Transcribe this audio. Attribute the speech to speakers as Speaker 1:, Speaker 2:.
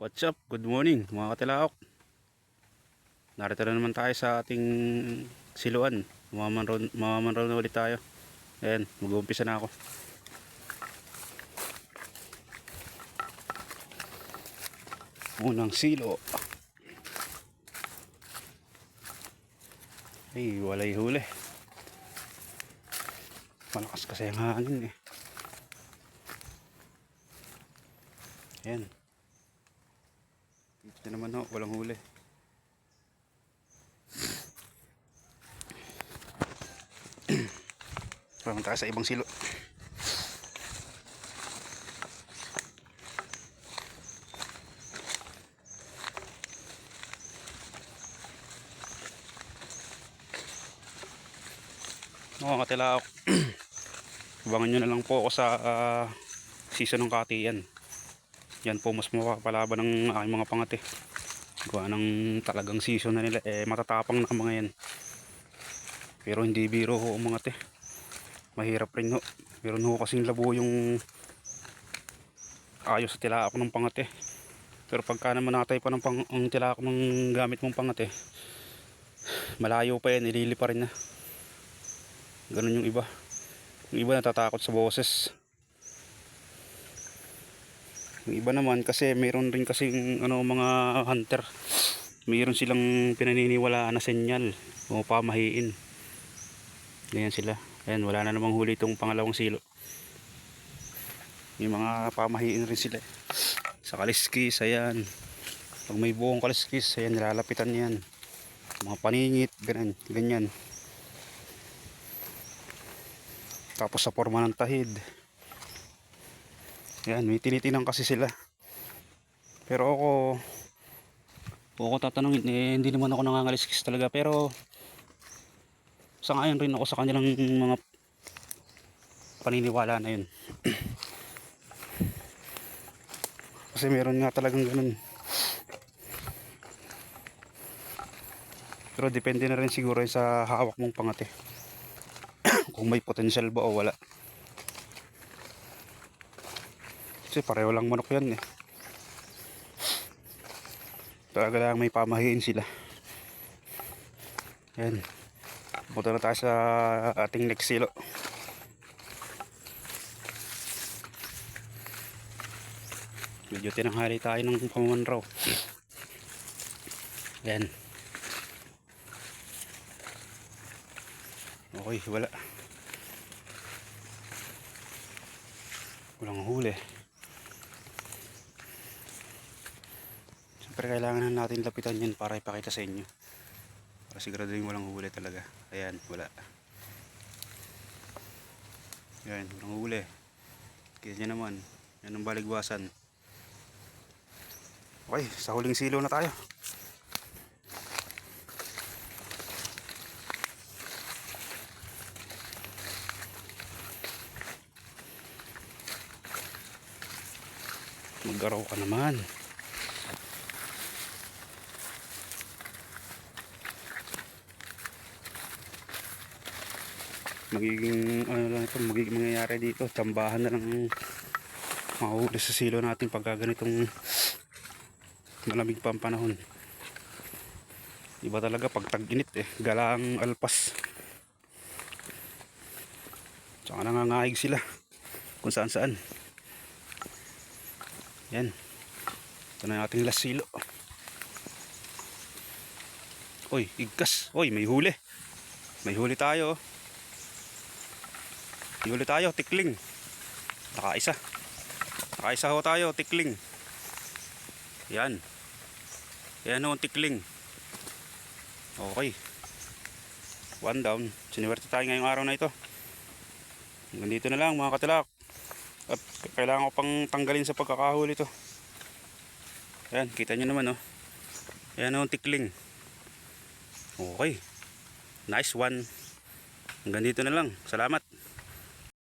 Speaker 1: What's up? Good morning mga katilaok. Narito na naman tayo sa ating siluan. Mamamanraw na ulit tayo. Ayan, mag-uumpisa na ako. Unang silo. Ay, walay huli. Malakas kasi ang hangin eh. Ayan. Dito na naman ho, walang huli. Parang tayo sa ibang silo. Mga katilaok. Abangan nyo na lang po ako sa season ng katiyan. Yan po mas mapapalaban ng aking mga pangati. Gawa ng talagang season na nila. Matatapang na mga yan. Pero hindi biro ho ang mga te. Mahirap rin ho. Meron ho kasing labo yung ayos sa tilaak ng pangate. Pero pagka naman natay pa ng ang tilaak ng gamit mong pangate, malayo pa yan, ilili pa rin na. Ganun yung iba. Yung iba natatakot sa boses. Yung iba naman kasi mayroon rin kasing mga hunter. Mayroon silang pinaniniwalaan na senyal o pamahiin. Ganyan sila. Ayan, wala na namang huli itong pangalawang silo. May mga pamahiin rin sila. Sa kaliskis, ayan. Pag may buong kaliskis, ayan, nilalapitan yan. Mga paningit, ganyan. Tapos sa forma ng tahid. Ayan, may tinitinan kasi sila. Pero ako tatanungin, hindi naman ako nangangaliskis talaga. Pero sangayon rin ako sa kanilang mga paniniwala na yun. Kasi meron nga talagang ganun. Pero depende na rin siguro sa hawak mong pangate. Kung may potential ba o wala. Kasi pareho lang manok yan eh. Talaga lang may pamahiin sila. Ayan. Punta na tayo sa ating next silo. Medyo tinanghali tayo ng pamamanraw. Ayan. Okay, wala. Walang huli. Siyempre kailangan na natin lapitan yan para ipakita sa inyo. Para siguraduhin walang huli talaga. Ayan, wala. Ayan, walang huli. Kaya nyo naman. Yan ang baligwasan. Okay, sa huling silo na tayo. Mag-araw ka naman. Magiging magiging mangyayari dito, tsambahan na lang mahuli sa silo natin pagka ganitong malamig pa ang panahon. Iba talaga pag tag-init galang alpas. Tsaka nangangahig sila kung saan saan. Yan, ito na yung ating last silo. Oy, igkas. Oy, may huli. May huli tayo. May huli tayo, tikling. Nakaisa ho tayo, tikling. Yan. Yan ho, tikling. Okay. One down. Siniwerte tayo ngayong araw na ito. Hanggang dito na lang mga katilak. At kailangan ko pang tanggalin sa pagkakahuli ito. Ayan, kita nyo naman Ayan ho, tikling. Okay. Nice one. Hanggang dito na lang. Salamat.